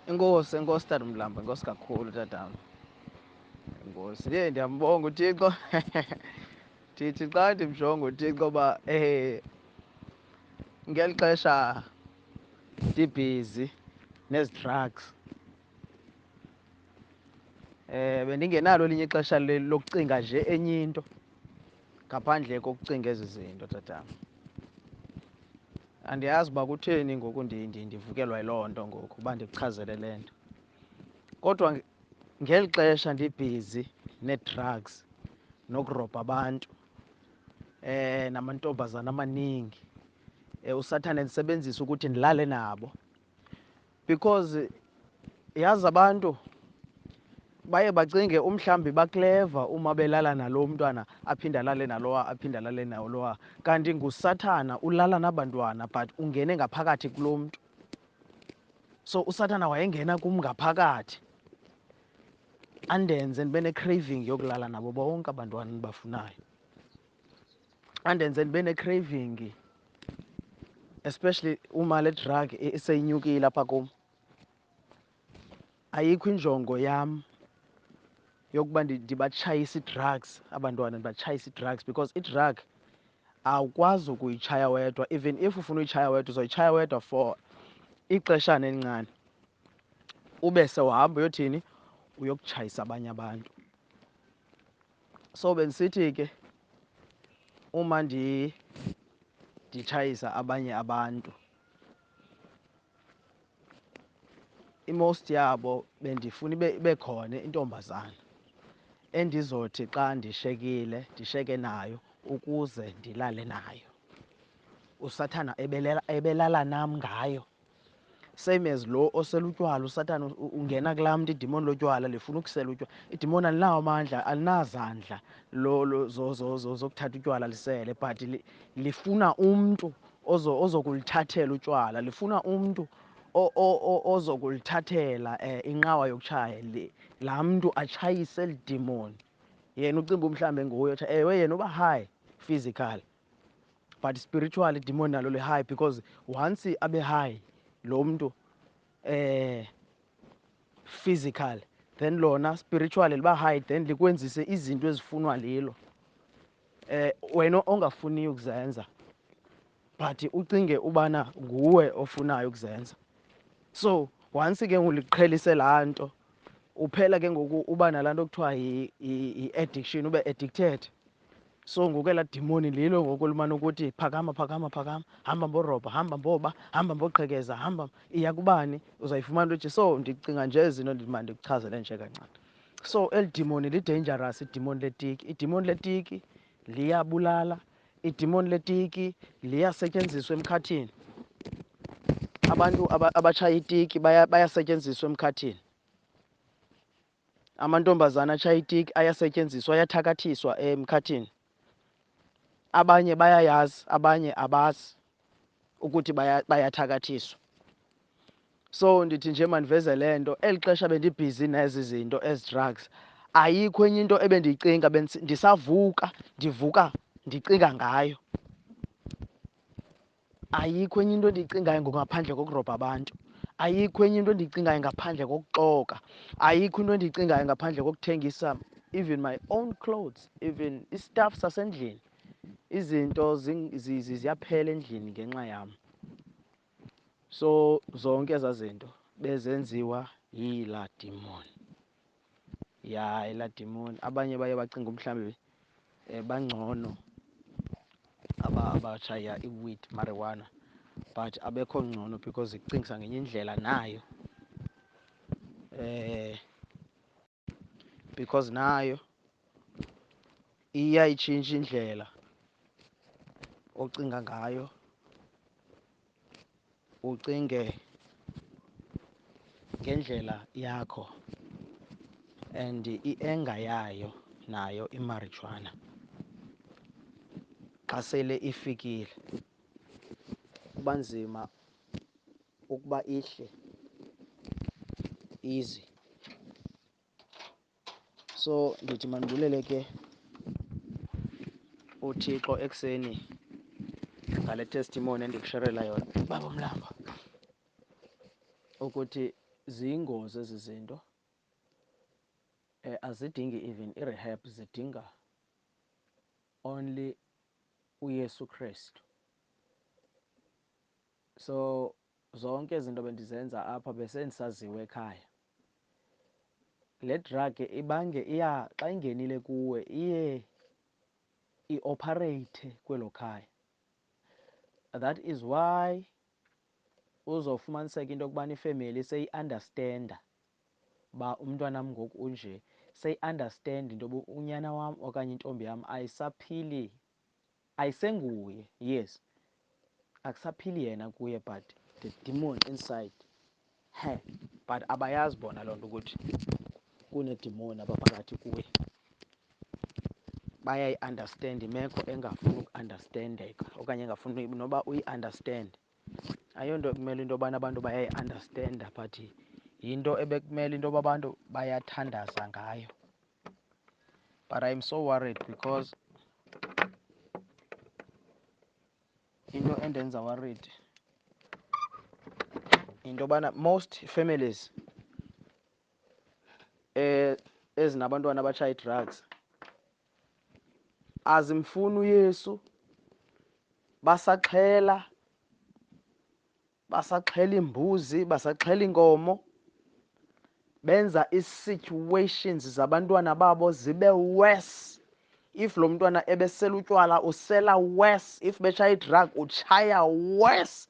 Enkosi Tata Mlamba, enkosi kakhulu tatam. Enkosi. Ndiyambonga uThixo. Ndithi xa ndimjonga uThixo uba ngeli xesha ndibhizi nezi drugs bendingenalo elinye ixesha lokucinga nje enye into ngaphandle kokucinga ezi zinto tatam. Andiyazi uba kutheni ngoku ndivukelwa yiloo nto ngoku uba ndikuchazele le nto. Kodwa ngeli xesha ndibhizi nee-drugs nokurobha abantu namantombazana amaningi, uSathane endisebenzisa ukuthi ndilale nabo because yazi abantu baye bacinge umhlawumbi bakleva uma belala nalo mntwana aphinde alale nalowa aphinde alale nalowa, kanti nguSathana ulala nabantwana but ungene ngaphakathi kulo mntu. So uSathana wayengena kum ngaphakathi andenze ndibe ne-craving yokulala nabo bonke abantwana endibafunayo, andenze ndibe ne-craving especially uma le drug seyinyukile apha kum. Ayikho injongo yam yokuba ndibatshayise ii-drugs abantwana, ndibatshayise ii-drugs because i-drug awukwazi ukuyitshaya wedwa. Even if ufuna uyitshaya wedwa uzoyitshaya wedwa for ixeshana elincane ube sewuhamba uyothini, uyokutshayisa abanye abantu. So bendisithi ke uma nditshayisa abanye abantu, i-most yabo bendifuna ibe khona intombazana endizothi xa ndishekile ndisheke nayo ukuze ndilale nayo. USathana ebelala nam ngayo. Same as lo osela utywala, uSathana ungena kulaa mntu, idimoni lotywala lifuna ukusela utywala. Idimoni alinawo amandla, alinazandla zokuthatha utywala lisele, but lifuna umntu ozokulithathela utywala, lifuna umntu ozokulithathela inqawa yokutshaya. Laa mntu atshayise eli dimoni. Yena ucimba mhlawumbi nguye, ewe yena uba high physical but spiritual idimoni nalo li-high because once abe high lo mntu physical, then lona spiritual liba high, then likwenzise izinto ezifunwa lilo wena ongafuniyo ukuzenza but ucinge ubana nguwe ofunayo ukuzenza. So once ke ngoku liqhelise laa nto, uphela ke ngoku uba nalaa nto kuthiwa yi-addiction, ube addicted. So ngoku elaa dimoni lilo ngoku limane ukuthi phakama phakama phakama, hamba mborobha, hamba mboba, hamba mboqhekeza, hamba, iya kubani, uzayifumana into. So ndicinga nje ezi zinto ndimane ndikuchazele nje kancane. So eli dimoni li-dangerous, idimoni letiki. Idimoni letiki liyabulala, idimoni letiki liyasetyenziswa emkhathini. Abantu abatshaya itiki bayasetyenziswa emkhathini. Amantombazana atshaya itiki ayasetyenziswa, ayathakathiswa emkhathini. Abanye bayayazi, abanye abazi ukuthi bayathakathiswa. So ndithi nje mandiveze le nto, eli xesha bendibhizi nezi zinto, ezi drugs, ayikho enye into ebendiyicinga, ndisavuka ndivuka ndicinga ngayo. Ayikho enye into endiyicingayo ngaphandle kokurobha abantu, ayikho enye into endiyicingayo ngaphandle kokuxoka, ayikho into endiyicingayo ngaphandle kokuthengisa even my own clothes, even istaff sasendlini. Izinto ziyaphela endlini ngenxa yam. So zonke ezaa zinto bezenziwa yilaa dimoni. Ya, yilaa dimoni. Abanye baye bacinga umhlawumbi bangcono abatshaya i-weed, marijuana, but abekho ngcono because ikucingisa ngenye indlela nayo. Because nayo iyayitshintsha indlela ocinga ngayo, ucinge ngendlela yakho, and i-anger yayo nayo imarijuana xa sele ifikile kuba nzima ukuba ihle easy. So ndithi mandibulele ke uThixo ekuseni ngale testimony endikusherela yona, Baba Mlamba, ukuthi ziyingozi ezi zinto. Azidingi even i-rehab, zidinga only uYesu Kristu. So zonke izinto bendizenza apha besendisaziwe ekhaya. Le drug ibange xa ingenile kuwe iye ioperate kwelo khaya. That is why uzofumaniseka into yokubana ifemeli seyi-understanda uba umntwanam ngoku unje, seyi-understand into yoba unyana wam okanye intombi yam ayisaphili, ayisenguye, yes, akusaphili yena kuye, but the demon inside her. But abayazi bona loo nto ukuthi kunedemoni abaphakathi kuye. Bayayi-understand imeko engafuni uku-understandeka okanye engafuni noba uyi-understand. Ayonto ekumele into yobana abantu bayayi-understanda, but yinto ebekumele into yoba abantu bayathandaza ngayo. But I'm so worried because into endenza worried into yobana most families ezinabantwana abatshaya ii-drugs azimfuni uYesu, basaxhela imbuzi, basaxhela inkomo, benza ii-situations zabantwana babo zibe worse. If lo mntwana ebesela utywala usela worse, if betshaya i-drug utshaya worse,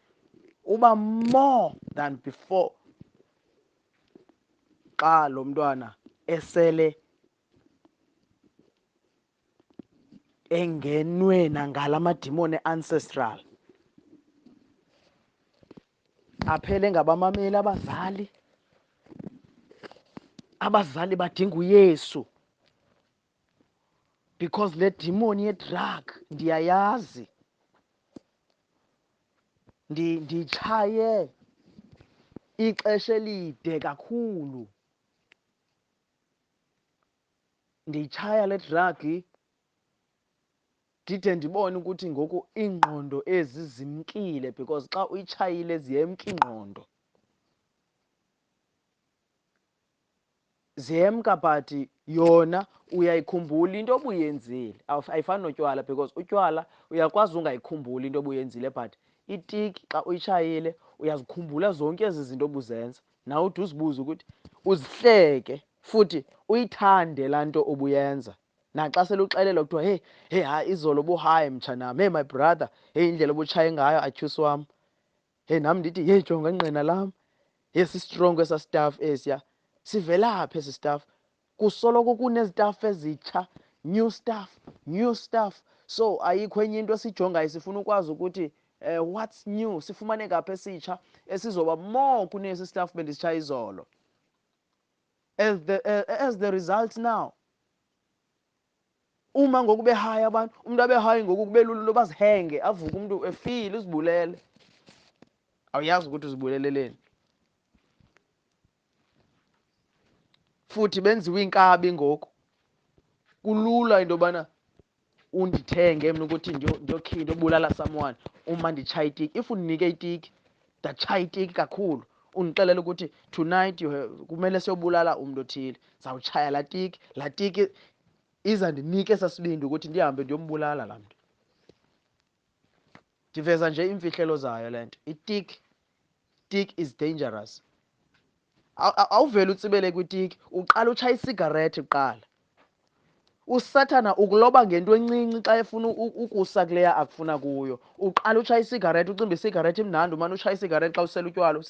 uba more than before xa lo mntwana esele engenwe nangala madimoni ancestral. Aphele ngabamameli abazali. Abazali badinga uYesu because le demon ye-drug ndiyayazi, nditshaye ixesha elide kakhulu. Ndiyitshaya le drug ndide ndibone ukuthi ngoku iingqondo ezi zimkile, because xa uyitshayile ziyemka iingqondo. Ziyemka but yona uyayikhumbula into obuyenzile. Ayifani notywala, because utywala uyakwazi ungayikhumbuli into obuyenzile, but itiki xa uyitshayile uyazikhumbula zonke ezi zinto obuzenza. Nawe ude uzibuze ukuthi uzihleke futhi uyithande laa nto obuyenza. Naxa sele uxelelwa kuthiwa hey hayi izolo ubuhayi mtshanam, hey my brother, hey indlela obutshaye ngayo atyhusi wam, hey nam ndithi hey jonga inqina lam, hey sisitrongo esaa staff esiya. Sivela phi esi staff? Kusoloko kunezitaff ezitsha, new stuff. So ayikho enye into esijongayo, sifuna ukwazi ukuthi what's new, sifumane kaphi esitsha esizoba more kunesi staff bendisitshaye izolo. As the result now, uma ngoku behayi abantu, umntu abehayi ngoku kube lula into bazihenge, avuke umntu efile uzibulele. Awuyazi ukuthi uzibuleleleni. Futhi benziwe iinkabi ngoku. Kulula into yobana undithenge mna ukuthi ndiyobulala someone uma nditshaya itiki. If undinike itiki ndatshaya itiki kakhulu, undixelele ukuthi tonight kumele siyobulala umntu othile, zawutshaya laa tiki izandinike esaa sibindi ukuthi ndihambe ndiyombulala laa mntu. Ndiveza nje iimfihlelo zayo le nto. Itiki is dangerous. Awuvele utsibele kwitiki, uqala utshaye isigarethi kuqala. Usathana ukuloba ngento encinci xa efuna ukusa kuleya akufuna kuyo. Uqala utshaya isigarethi, ucimba isigarethi imnandi, umane utshaya isigarethi xa usela utywala,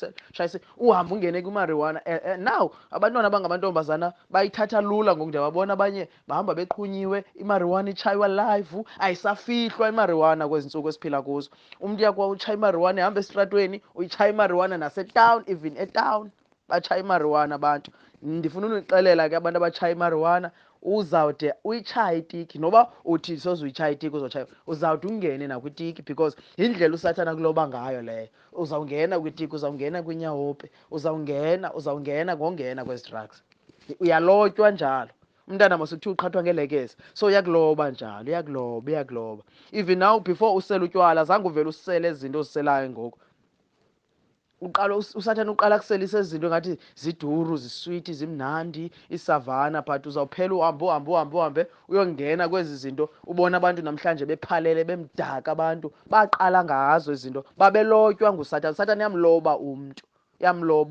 uhambe ungene kwimarijuana. Now abantwana abangamantombazana bayithatha lula ngoku, ndiyababona abanye bahamba beqhunyiwe, imarijuana itshaywa live, ayisafihlwa imarijuana kwezi ntsuku esiphila kuzo. Umntu uyakwazi utshaya imarijuana ehamba esitratweni, uyitshaya imarijuana nasetown, even etown batshaya imarijuana abantu. Ndifuna unixelela ke abantu abatshaya imarijuana, uzawude uyitshaye itiki, noba uthi sozuyitshaya itiki uzotshaya, uzawude ungene nakwitiki, because yindlela usathana kuloba ngayo leyo. Uzawungena kwitiki, uzawungena kwinyawophi, uzawungena ngongena kwezi drugs. Uyalotywa njalo. Umntana masuthiwa uqhathwa ngelekese, so uyakuloba njalo, uyakuloba. Even now before usela utywala zange uvele usele ezi zinto oziselayo ngoku. usathane uqala kuselisa izinto ngathi ziduru ziswiti zimnandi isavana but uzawuphela uhambe uyongena kwezi zinto ubona abantu namhlanje bephalele bemdaka abantu baqala ngazo izinto babelotywa nguSathane. uSathane yamloba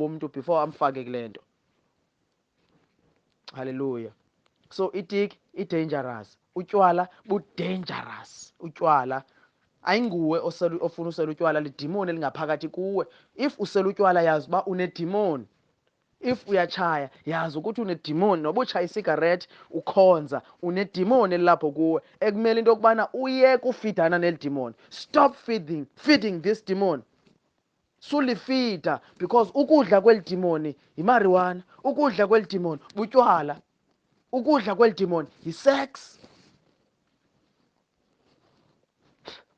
umntu before amfake kule nto. Hallelujah. So itiki i-dangerous, utywala bu-dangerous. Utywala ayinguwe ofuna usela utywala, lidimoni elingaphakathi kuwe. If usela utywala yazi uba unedimoni. If uyatshaya yazi ukuthi unedimoni. Noba utshaya isigarethi ukhonza, unedimoni elilapho kuwe ekumele into yokubana uyeke ufidana neli dimoni. Stop feeding this demon. Sulifida because ukudla kweli dimoni yimarijuana, ukudla kweli dimoni butywala, ukudla kweli dimoni yisex.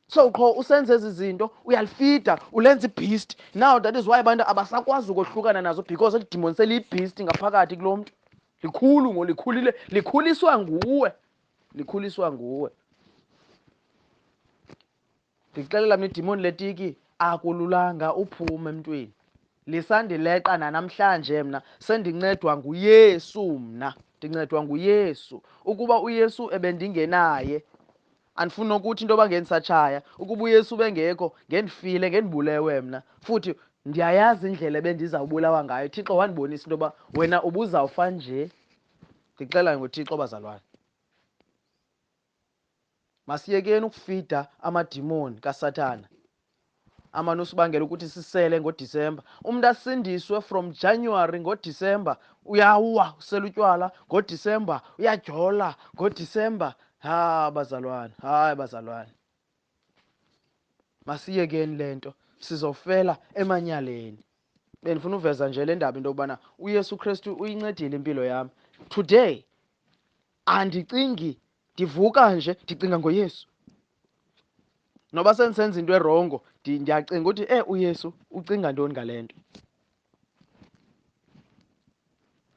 So qho usenze ezi zinto uyalifida, ulenza ibhist. Now that is why abantu abasakwazi ukohlukana nazo because eli demon seliyibhist ngaphakathi kulo mntu. Likhulu ngolikhulile, likhuliswa nguwe. Ndikuxelela mna idimoni letiki akululanga uphume emntwini. Lisandileqa nanamhlanje mna sendincedwa nguYesu ndincedwa nguYesu. Ukuba uYesu ebendingenaye andifuni nokuthi into yoba ngendisatshaya, ukuba uYesu bengekho ngendifile ngendibulewe mna. Futhi ndiyayazi indlela ebendizawubulawa ngayo. Thixo wandibonisa into yoba wena ubuzawufa nje. Ndixela ngoThixo bazalwane, masiyekeni ukufida amadimoni kaSathana amane usibangela ukuthi sisele ngoDisemba. Umntu asindiswe from January ngoDisemba uyawa usela utywala, ngoDisemba uyajola, ngoDisemba bazalwane, masiyekeni le nto sizofela emanyaleni. Bendifuna uveza nje le ndaba into yokubana uYesu Kristu uyincedile impilo yam. Today andicingi, ndivuka nje ndicinga ngoYesu. Noba sendisenza into erongo ndiyacinga ukuthi uYesu ucinga ntoni ngale nto.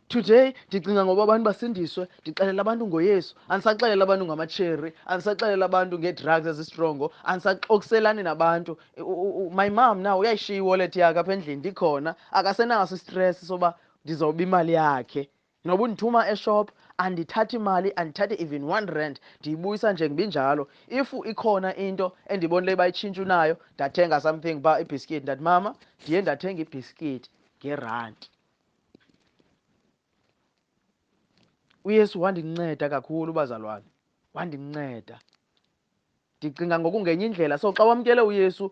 Today ndicinga ngoba abantu basindiswe, ndixelela abantu ngoYesu. Andisaxelela abantu ngamatsheri, andisaxelela abantu ngee-drugs ezistrongo, andisaxokiselani nabantu. My mom now uyayishiya iwallet yakhe apha endlini ndikhona, akasenaso istress soba ndizawuba imali yakhe. Noba undithuma eshop andithathi imali, andithathi even R1 ndiyibuyisa nje ngibinjalo. If ikhona into endibonile bayitshintsha unayo, ndathenga something uba ibhiskithi, ndathi mama ndiye ndathenga ibhiskithi nge-R1. uYesu wandinceda kakhulu bazalwane, wandinceda. Ndicinga ngokungenye indlela. So xa wamkele uYesu,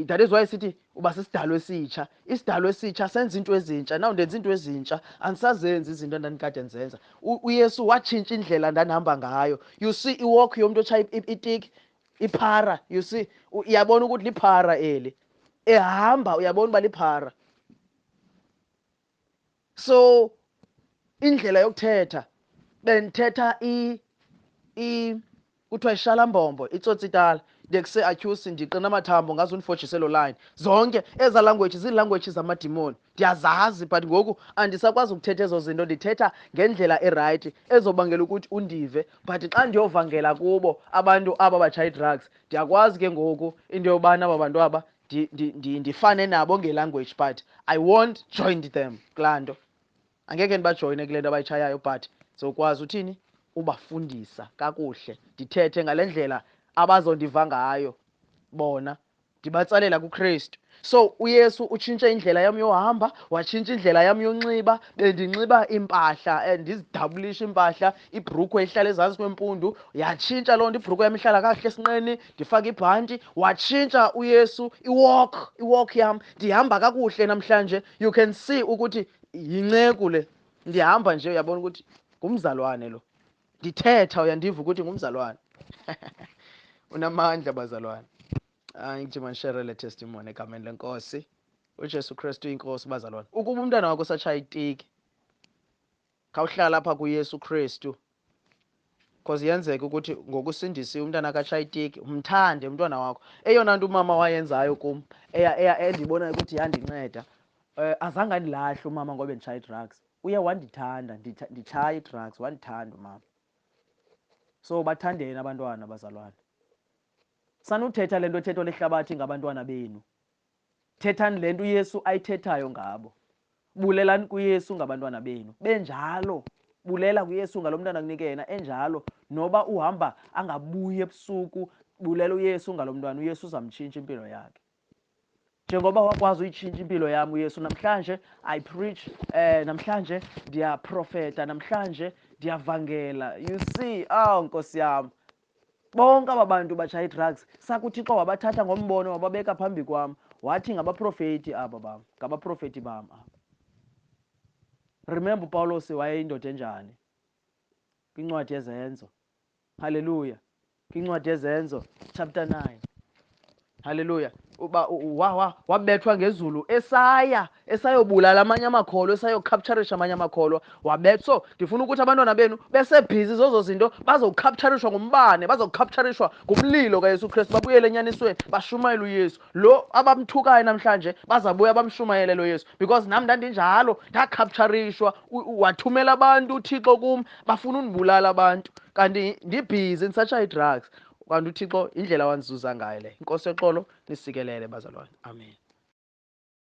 that is why sithi uba sisidalwa esitsha. Isidalwa esitsha senza into ezintsha. Now ndenza into ezintsha, andisazenzi izinto endandikade ndizenza. uYesu watshintsha indlela ndandihamba ngayo. You see iwalk yomntu otshaya itiki, iphara. You see, uyabona ukuthi liphara eli. Ehamba uyabona uba liphara. So indlela yokuthetha bendithetha kuthiwa ishalambombo, itsotsitala, ndekuse atyusi ndiqina amathambo ngaze undifojiselo line. Zonke eza language ziilanguage zamadimoni ndiyazazi, but ngoku andisakwazi ukuthetha ezo zinto. Ndithetha ngendlela erayithi ezobangela ukuthi undive. But xa ndiyovangela kubo abantu aba batshaya ii-drugs, ndiyakwazi ke ngoku into yobana aba bantu aba ndifane nabo ngelanguage, but I won't join them kulaa nto. Angeke ndibajoyine kule nto abayitshayayo, but zokwazi uthini ubafundisa kakuhle, ndithethe ngale ndlela abazondiva ngayo bona, ndibatsalela kuKristu. So uYesu utshintshe indlela yam yohamba, watshintsha indlela yam yonxiba. Bendinxiba iimpahla ndizidabulisha iimpahla, ibhrukhwe ihlala ezantsi kwempundu. Yatshintsha loo nto, ibhrukhwe yam ihlala kakuhle esinqeni, ndifake ibhanti. Watshintsha uYesu iwalk yam, ndihamba kakuhle namhlanje. You can see ukuthi yinceku le, ndihamba nje uyabona ukuthi ngumzalwane lo. Ndithetha uyandiva ukuthi ngumzalwane. Unamandla bazalwane. Ngithi mandishere le testimony egameni lenkosi. uJesu Kristu uyinkosi bazalwane. Ukuba umntana wakho usatshaya itiki, khawuhlala apha kuYesu Kristu, because yenzeka ukuthi ngokusindisiwe umntana akatshaya itiki. Mthande umntwana wakho. Eyona nto umama wayenzayo kum endibonayo ukuthi yandinceda, azange andilahle umama ngoba nditshaya ii-drugs. Uye wandithanda nditshaya ii-drugs, wandithanda umama. So bathandeni abantwana bazalwane. Sanuthetha le nto thethwa lehlabathi ngabantwana benu. Thethani le nto uYesu ayithethayo ngabo. Bulelani kuYesu ngabantwana benu benjalo. Bulela kuYesu ngalo mntana kunike yena enjalo. Noba uhamba angabuyi ebusuku, bulela uYesu ngalo mntwana. uYesu uzamtshintsha impilo yakhe. Njengoba wakwazi uyitshintsha impilo yami uYesu, namhlanje I preach, namhlanje ndiyaprofeta, namhlanje ndiyavangela. You see, Nkosi yam, bonke aba bantu batshaya ii-drugs sakuthixo wabathatha ngombono wababeka phambi kwam, wathi ngabaprofeti aba bam, ngabaprofeti bam aba. Remember uPawulos wayeyindoda enjani kwincwadi yezenzo. Haleluya. Kwincwadi yezenzo chapter 9. Haleluya. Uba wabethwa ngezulu esayobulala amanye amakholwa, esayocapturisha amanye amakholwa, wabethwa. So ndifuna ukuthi abantwana benu besebhizi zozo zinto bazocapturishwa ngumbane, bazocapturishwa ngumlilo kaYesu Kristu, babuyele enyanisweni, bashumayele uYesu. Lo abamthukayo namhlanje bazabuya bamshumayele lo Yesu, because nam ndandinjalo, ndacapturishwa. Wathumela abantu uThixo kum, bafuna undibulala abantu, kanti ndibhizi ndisatshaya ii-drugs. Kanti uThixo indlela wandizuza ngayo le. Inkosi yoxolo nisikelele bazalwane. Amen.